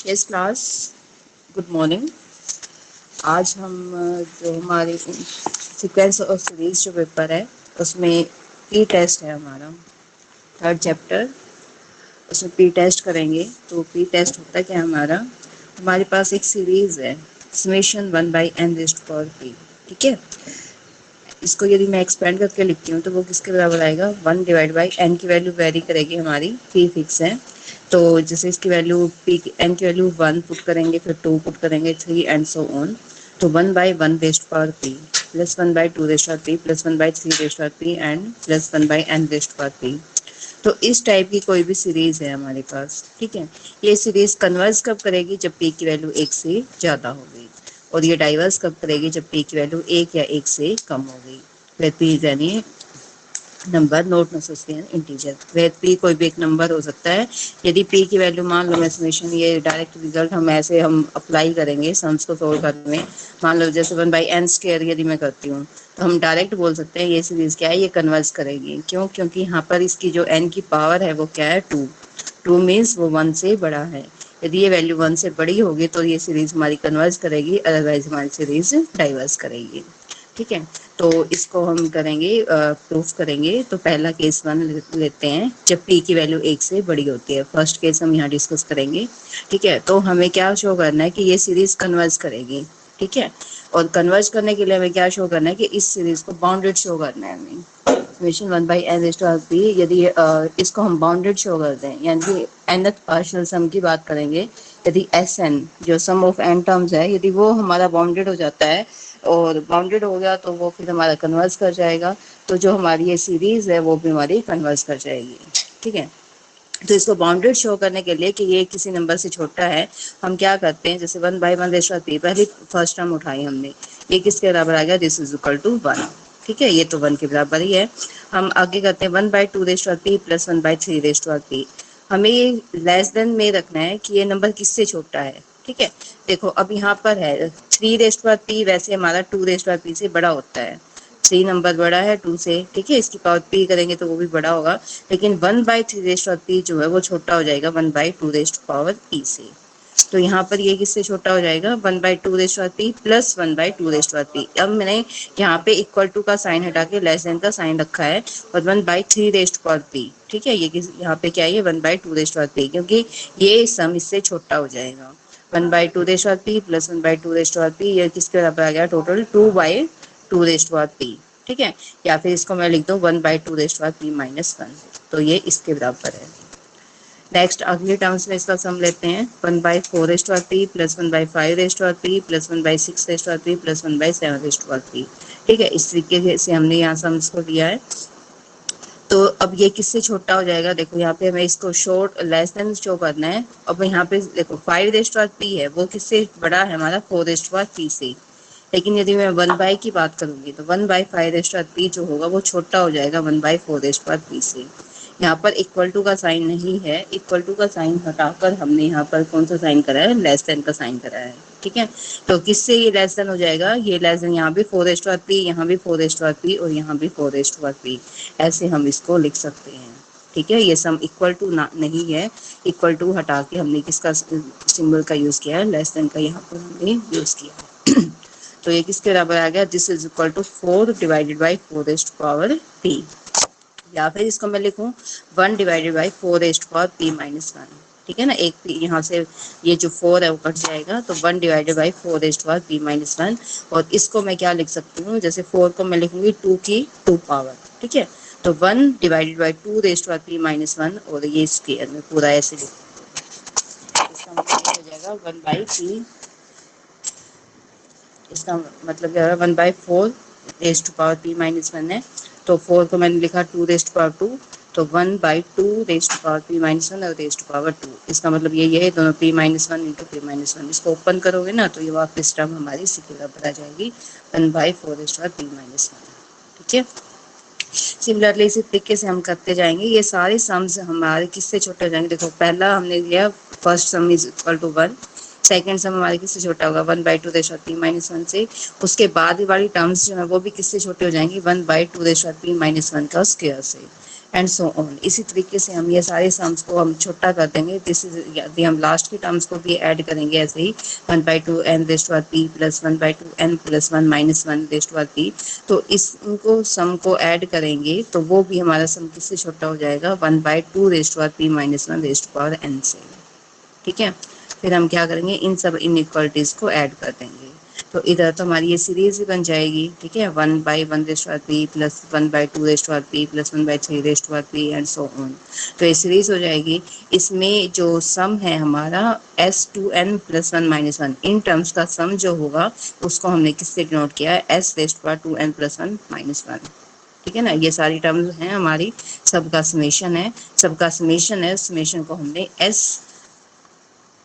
Yes class, good morning. आज हम जो हमारे सीक्वेंस और सीरीज जो पेपर है उसमें पी टेस्ट है हमारा थर्ड चैप्टर। उसमें पी टेस्ट करेंगे। तो पी टेस्ट होता है क्या हमारा, हमारे पास एक सीरीज है summation 1/n raised power p। ठीक है, इसको यदि मैं एक्सपेंड करके लिखती हूँ तो वो किसके बराबर आएगा, 1/n की वैल्यू वेरी करेगी, हमारी p फिक्स है। तो जैसे इसकी वैल्यू p n की वैल्यू 1 पुट करेंगे, फिर 2 पुट करेंगे, 3 एंड सो ऑन। तो 1/1 raised power p plus 1/2 raised power p plus 1/3 raised power p and plus 1/n raised power p। तो इस टाइप की कोई भी सीरीज है हमारे पास। ठीक है, ये सीरीज कन्वर्स कब करेगी, जब p की वैल्यू 1 से ज़्यादा होगी। और ये डाइवर्स कब करेगी, जब p की वैल्यू 1 या 1 से कम होगी। फिर p is any number not necessary integer. फिर p कोई भी एक नंबर हो सकता है। यदि p की वैल्यू, मान लो मैं समेशन, ये डायरेक्ट रिजल्ट हम अप्लाई करेंगे सम्स को सोल्व करने में। मान लो जैसे 1/n² यदि मैं करती हूँ तो हम डायरेक्ट बोल सकते हैं ये सीरीज क्या है, ये कन्वर्स करेगी। क्यों? क्योंकि यहाँ पर इसकी जो n की पावर है वो क्या है, 2। 2 मीन्स वो 1 से बड़ा है। यदि ये वैल्यू 1 से बड़ी होगी तो ये सीरीज हमारी कन्वर्स करेगी, अदरवाइज हमारी सीरीज डाइवर्स करेगी। ठीक है, तो इसको हम करेंगे, प्रूफ करेंगे। तो पहला केस 1 लेते हैं, जब p की वैल्यू 1 से बड़ी होती है। फर्स्ट केस हम यहाँ डिस्कस करेंगे। ठीक है, तो हमें क्या शो करना है कि ये सीरीज कन्वर्स करेगी। ठीक है, और कन्वर्स करने के लिए हमें क्या शो करना है कि इस सीरीज को बाउंडेड शो करना है हमें। Summation 1/n raised power p, यदि इसको हम बाउंडेड शो करते हैं, यानी कि nth पार्शियल सम की बात करेंगे। यदि Sn जो सम ऑफ n टर्म्स है, यदि वो हमारा बाउंडेड हो जाता है, और बाउंडेड हो गया तो वो फिर हमारा कन्वर्स कर जाएगा। तो जो हमारी ये सीरीज है वो भी हमारी कन्वर्स कर जाएगी। ठीक है, तो इसको बाउंडेड शो करने के लिए कि ये किसी नंबर से छोटा है, हम क्या करते हैं, जैसे 1/1 रेज़्ड पावर p, पहले फर्स्ट टर्म उठाई हमने, ये किसके बराबर आ गया, दिस इज इक्वल टू 1। ठीक है, ये तो 1 के बराबर ही है। हम आगे करते हैं 1/2 raised power p plus 1/3 raised power p। हमें ये लेस देन में रखना है कि ये नंबर किससे छोटा है। ठीक है, देखो अब यहाँ पर है 3 रेज़्ड पावर p, वैसे हमारा 2 रेज़्ड पावर p से बड़ा होता है। 3 नंबर बड़ा है 2 से। ठीक है, इसकी पावर p करेंगे तो वो भी बड़ा होगा, लेकिन 1/3 रेज़्ड पावर p जो है वो छोटा हो जाएगा 1/2 रेज़्ड पावर p से। तो यहाँ पर ये किससे छोटा हो जाएगा, 1/2 raised power p plus 1/2 raised power p। अब मैंने यहाँ पे इक्वल टू का साइन हटा के लेस देन का साइन रखा है, और 1/3 रेज़्ड पावर p। ठीक है, ये यहाँ पे क्या है, 1/2 रेज़्ड पावर p, क्योंकि ये सम इससे छोटा हो जाएगा। 1/2 raised power p plus 1/2 raised power p, ये किसके बराबर आ गया, टोटल 2/2 रेज़्ड पावर p। ठीक है, या फिर इसको मैं लिख दूं 1/2 रेज़्ड पावर p माइनस 1। तो ये इसके बराबर है। नेक्स्ट अगले टर्म्स में इसका सम लेते हैं, 1/4 raised power p plus 1/5 raised power p plus 1/6 raised power p plus 1/7 raised power p। ठीक है, इस तरीके से हमने यहाँ सम्स को लिया है। तो अब ये किससे छोटा हो जाएगा, देखो यहाँ पे हमें इसको शॉर्ट लेस देन शो करना है। अब यहाँ पे देखो 5 रेज़्ड पावर p है, वो किससे बड़ा है, हमारा 4 रेज़्ड पावर p से। लेकिन यदि मैं 1/, की बात करूंगी तो 1/5 रेज़्ड पावर p जो होगा वो छोटा हो जाएगा 1/4 रेज़्ड पावर p से। यहाँ पर इक्वल टू का साइन नहीं है, इक्वल टू का साइन हटाकर हमने यहाँ पर कौन सा साइन करा है, लेस देन का साइन करा है। ठीक है, तो किससे ये लेस देन हो जाएगा, ये लेस देन, यहाँ भी 4 रेज़्ड पावर p, यहाँ भी 4 रेज़्ड पावर p, और यहाँ भी 4 रेज़्ड पावर p। ऐसे हम इसको लिख सकते हैं। ठीक है, ये सम इक्वल टू नहीं है, इक्वल टू हटा के हमने किसका सिंबल का यूज किया है, लेस देन का यहाँ पर हमने यूज किया। तो ये किसके बराबर आ गया, this is equal to 4 divided by 4 raised power p। या फिर इसको मैं लिखूं 1 divided by 4 raised power p minus 1। ठीक है ना, एक p यहाँ से ये जो 4 है वो कट जाएगा, तो 1 divided by 4 raised power p minus 1। और इसको मैं क्या लिख सकती हूँ, जैसे 4 को मैं लिखूंगी 2 की 2 पावर। ठीक है, तो 1 divided by 2 raised power p minus 1, और ये स्क्वायर में पूरा ऐसे लिखूंगी। इसका मतलब हो जाएगा 1/p, इसका मतलब क्या है, 1/4 raised to power p minus 1 है। तो 4 को मैंने लिखा 2 रेज़्ड टू पावर 2, तो 1/2 raised to power p minus 1 और रेज़्ड टू पावर 2। इसका मतलब यही है, दोनों p minus 1 into p minus 1, इसको ओपन करोगे ना तो ये वापस टर्म हमारी इसी के बराबर आ जाएगी, 1/4 raised to power p minus 1। ठीक है, सिमिलरली इसी तरीके से हम करते जाएंगे, ये सारे सम्स हमारे किससे छोटे हो जाएंगे। देखो पहला हमने लिया first sum is equal to 1, second sum हमारे किससे छोटा होगा, 1/2 रेज़्ड पावर p माइनस 1 से। उसके बाद वाली टर्म्स जो है वो भी किससे छोटे हो जाएंगी, 1/2 रेज़्ड पावर p माइनस 1 का स्क्वायर से। And so on. इसी तरीके से हम ये सारे सम्स को हम छोटा कर देंगे। दिस इज यदि हम लास्ट की टर्म्स को भी ऐड करेंगे ऐसे ही 1/2 n raise to power p plus 1/2 n plus 1 minus 1 raise to power p, तो इनको सम को ऐड करेंगे तो वो भी हमारा सम किससे छोटा हो जाएगा 1/2 raise to power p minus 1 raise to power n से। ठीक है, फिर हम क्या करेंगे, इन सब इनइक्वालिटीज को ऐड कर देंगे। तो इधर तो हमारी ये सीरीज ही बन जाएगी। ठीक है, 1/1 raise to power p plus 1/2 raise to power p plus 1/3 raise to power p and so on. तो ये सीरीज हो जाएगी। इसमें जो सम है हमारा s2n plus 1 minus 1, in terms का सम जो होगा उसको हमने किससे डिनोट किया है, s raise to power 2n plus 1 minus 1। ठीक है ना, ये सारी टर्म्स हैं हमारी, सबका समेशन है, सबका समेशन है। समेशन को हमने s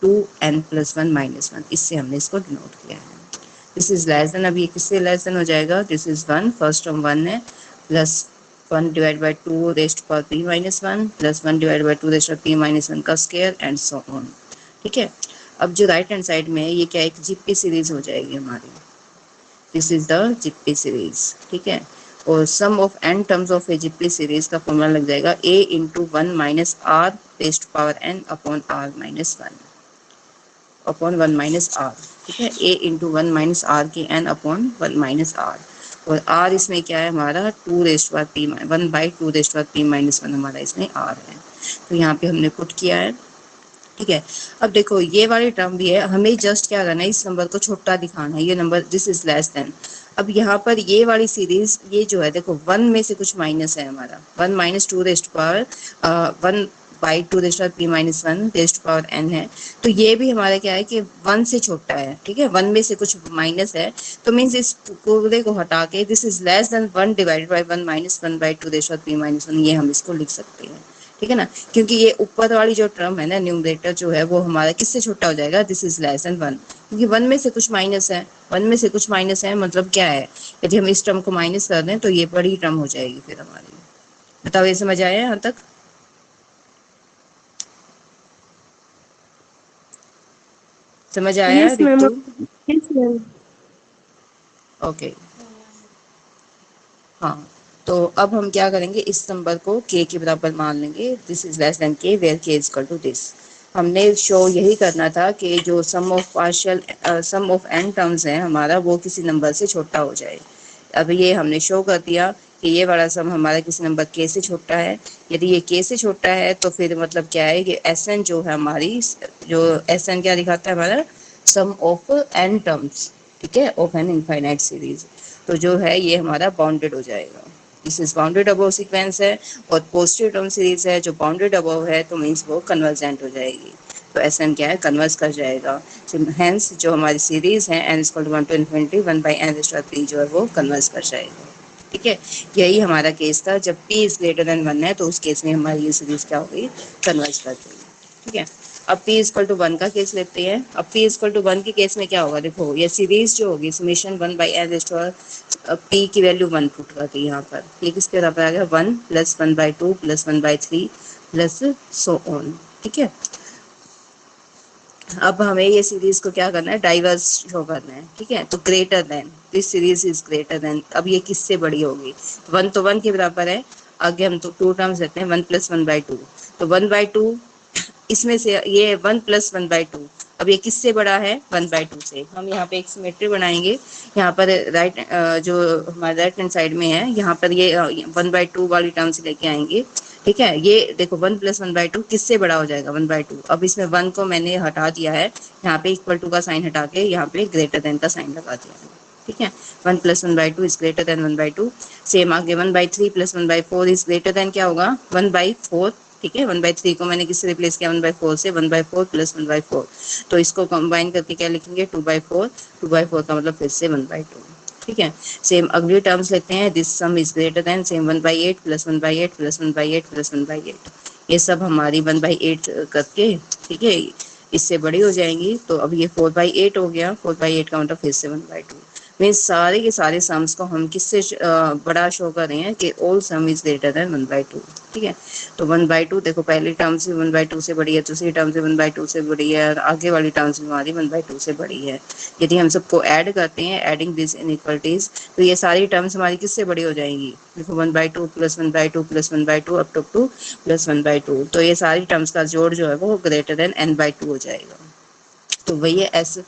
2n प्लस 1 माइनस 1 इससे हमने इसको डिनोट किया है। दिस इज लेस देन, अब ये किससे लेस देन हो जाएगा, दिस इज 1, फर्स्ट टर्म 1 है, plus 1 divide by 2 raise to power p minus 1 plus 1 divide by 2 raise to power p minus 1 का स्क्वायर एंड सो ऑन। ठीक है, अब जो राइट हैंड साइड में है ये क्या, एक जिप्पी सीरीज हो जाएगी हमारी। This is the G P series. ठीक है, और sum of n terms of a G P series का फॉर्मूला लग जाएगा a into 1 minus r raise to power n upon r minus 1 upon 1 minus R. ठीक है, a इंटू 1 माइनस आर की n upon 1 minus R, और r इसमें क्या है हमारा 2 raise to power p 1/2 raise to power p minus 1 हमारा इसमें r है। तो यहाँ पे हमने पुट किया है। ठीक है, अब देखो ये वाली टर्म भी है, हमें जस्ट क्या करना है, इस नंबर को छोटा दिखाना है, ये number this is less then. अब यहाँ पर ये वाली सीरीज ये जो है देखो 1 में से कुछ माइनस है हमारा, 1 minus 2 raise to power 1/2 raise to power p minus 1 raise to power n है। तो ये भी हमारा क्या है कि 1 से छोटा है। ठीक है, 1 में से कुछ माइनस है, तो मीन्स इस पूरे को हटा के this is less than 1 divided by 1 minus 1/2 raise to power p minus 1, ये हम इसको लिख सकते हैं। ठीक है ना, क्योंकि ये ऊपर वाली जो टर्म है ना, न्यूमरेटर जो है वो हमारा किससे छोटा हो जाएगा, दिस इज लेस देन 1, क्योंकि 1 में से कुछ माइनस है। 1 में से कुछ माइनस है मतलब क्या है, यदि हम इस टर्म को माइनस कर दें तो ये बड़ी टर्म हो जाएगी फिर हमारी। बताओ, ये समझ आया यहाँ तक? समझ आया yes ma'am. Ritu? Yes ma'am. Okay, हाँ। तो अब हम क्या करेंगे, इस नंबर को k के बराबर मान लेंगे, this is less than k where k is equal to this. हमने शो यही करना था कि जो सम ऑफ n टर्म्स है हमारा वो किसी नंबर से छोटा हो जाए। अब ये हमने शो कर दिया कि ये वाला सम हमारा किसी नंबर k से छोटा है। यदि ये k से छोटा है तो फिर मतलब क्या है कि Sn जो है हमारी, जो Sn क्या दिखाता है हमारा, सम ऑफ n टर्म्स। ठीक है, ऑफ एन इनफाइनाइट सीरीज। तो जो है ये हमारा बाउंडेड हो जाएगा। This is bounded above sequence है, और पॉजिटिव टर्म सीरीज है जो बाउंडेड अबव है, तो मीन्स वो कन्वर्जेंट हो जाएगी। तो Sn क्या है, कन्वर्स कर जाएगा। हेंस जो हमारी सीरीज है n equal to 1 to infinity 1/n raise to power p जो है वो कन्वर्स कर जाएगा। ठीक है, यही हमारा केस था, जब p इज ग्रेटर देन 1 है तो उस केस में हमारी ये सीरीज क्या हो गई, कन्वर्स कर गई। ठीक है, अब p इक्वल टू 1 का केस लेते हैं। अब p इक्वल टू 1 के केस में क्या होगा, देखो ये सीरीज जो होगी summation 1/n raise to power p की वैल्यू 1 पुट कर दी यहाँ पर, ये किसके बराबर आ गया, 1 plus 1/2 plus 1/3 plus so on. ठीक है, अब हमें ये सीरीज को क्या करना है, डाइवर्स शो करना है। ठीक है, तो greater than, this series is greater than, अब ये किससे बड़ी होगी, 1 तो 1 के बराबर है, आगे हम तो 2 टर्म्स लेते हैं, 1 प्लस 1/2, तो 1/2 इसमें से ये 1 प्लस 1/2, अब ये किससे बड़ा है, 1/2 से। हम यहाँ पे एक सिमेट्री बनाएंगे, यहाँ पर राइट जो हमारे राइट हैंड साइड में है यहाँ पर ये 1/2 वाली टर्म से लेके आएंगे। ठीक है, ये देखो 1 प्लस 1/2 किससे बड़ा हो जाएगा, 1/2। अब इसमें 1 को मैंने हटा दिया है, यहाँ पे इक्वल टू का साइन हटा के यहाँ पे ग्रेटर देन का साइन लगा दिया है। ठीक है, 1 plus 1/2 is greater than 1/2। Same आगे 1/3 प्लस 1/4 इज ग्रेटर देन क्या होगा, 1/4। ठीक है, 1/3 को मैंने किससे रिप्लेस किया, 1/4 से, 1/4 प्लस 1/4, तो इसको कंबाइन करके क्या लिखेंगे, 2/4। 2/4 का मतलब फिर से 1/2। ठीक है, सेम अगली टर्म्स लेते हैं, this some is greater than, same 1/8 plus 1/8 plus 1/8 plus 1/8, ये सब हमारी 1/8 करके, ठीक है, इससे बड़ी हो जाएंगी। तो अब ये 4/8 हो गया, 4/8 का मतलब फिर से 1/2। मीन्स सारे के सारे सम्स को हम किससे बड़ा शो कर रहे हैं कि all some is greater than 1/2। ठीक है, तो 1/2 देखो, पहली टर्म से 1/2 से बड़ी है, दूसरी टर्म से 1/2 से बड़ी है, और आगे वाली टर्म से हमारी 1/2 से बड़ी है। यदि हम सबको ऐड करते हैं, एडिंग दिस इनइक्वलिटीज, तो ये सारी टर्म्स हमारी किससे बड़ी हो जाएंगी? देखो 1/2 प्लस 1/2 प्लस 1/2 अप टू 1/2, तो ये सारी टर्म्स का जोड़ जो है वो ग्रेटर देन n/2 हो जाएगा। तो वही है एस,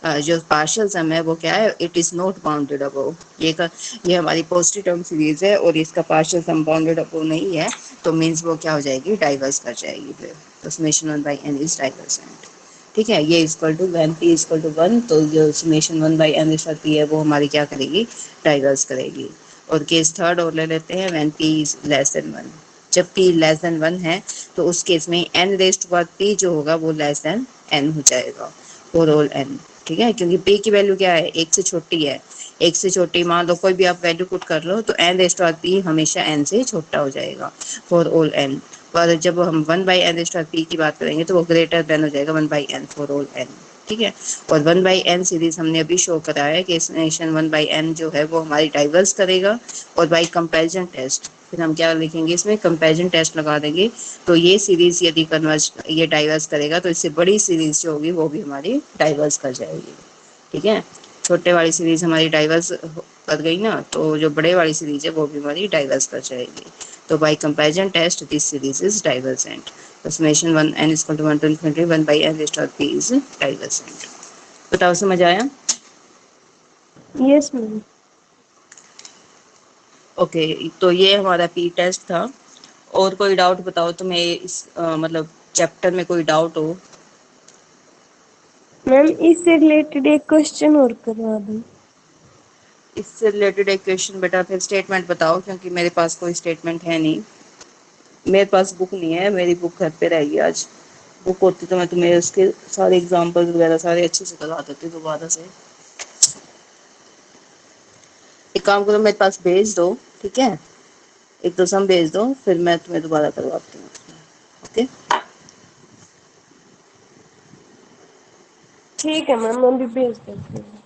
जो पार्शियल सम है वो क्या है? It is not bounded above. ये हमारी पॉजिटिव टर्म सीरीज है और इसका पार्शियल सम बाउंडेड अबव नहीं है, तो मीन्स वो क्या हो जाएगी? डाइवर्स कर जाएगी फिर। तो समेशन 1/n इज डाइवर्जेंट। ठीक है, ये equal to when p equal to 1, तो जो समेशन 1/n p है वो हमारी क्या करेगी? डाइवर्स करेगी। और केस थर्ड और ले लेते हैं, when p is less than 1। जब p लेस देन 1 है तो उस केस में n raise to power p जो होगा वो लेस देन n हो जाएगा, फॉर ऑल n। ठीक है, क्योंकि p की वैल्यू क्या है? एक से छोटी है। एक से छोटी मान लो, कोई भी आप वैल्यू पुट कर लो, तो n raise to power p हमेशा n से छोटा हो जाएगा, फॉर ऑल n। पर जब हम 1/n raise to power p की बात करेंगे तो वो ग्रेटर देन हो जाएगा 1/n, फॉर ऑल n। ठीक है, और 1/n सीरीज हमने अभी शो करा है कि समेशन 1/n जो है वो हमारी डाइवर्स करेगा। और बाई कंपैरिजन टेस्ट फिर हम क्या लिखेंगे? इसमें कंपैरिजन टेस्ट लगा देंगे, तो ये सीरीज यदि कन्वर्ज ये डाइवर्स करेगा तो इससे बड़ी सीरीज जो होगी वो भी हमारी डाइवर्स कर जाएगी। ठीक है, छोटे वाली सीरीज हमारी डाइवर्स कर गई ना, तो जो बड़े वाली सीरीज है वो भी हमारी डाइवर्स कर जाएगी। तो by comparison test this series is divergent. तो summation 1n equal to 1 to infinity 1/n raised to p is divergent. बताओ, समझ आया? Yes ma'am. ओके, तो ये हमारा पी टेस्ट था। और कोई डाउट बताओ तुम्हें इस मतलब चैप्टर में कोई डाउट हो? मैम इससे रिलेटेड एक क्वेश्चन और करवा दो। इससे रिलेटेड एक क्वेश्चन बेटा, फिर स्टेटमेंट बताओ, क्योंकि मेरे पास कोई स्टेटमेंट है नहीं। मेरे पास बुक नहीं है, मेरी बुक घर पे रहेगी आज। बुक होती तो मैं तुम्हें उसके सारे एग्जाम्पल वगैरह सारे अच्छे से करवा देती दोबारा से। एक काम करो, मेरे पास भेज दो। ठीक है, एक तो सम भेज दो, फिर मैं तुम्हें दोबारा करवाती हूँ। ओके, ठीक है मैम, मैं भी भेज देती हूँ।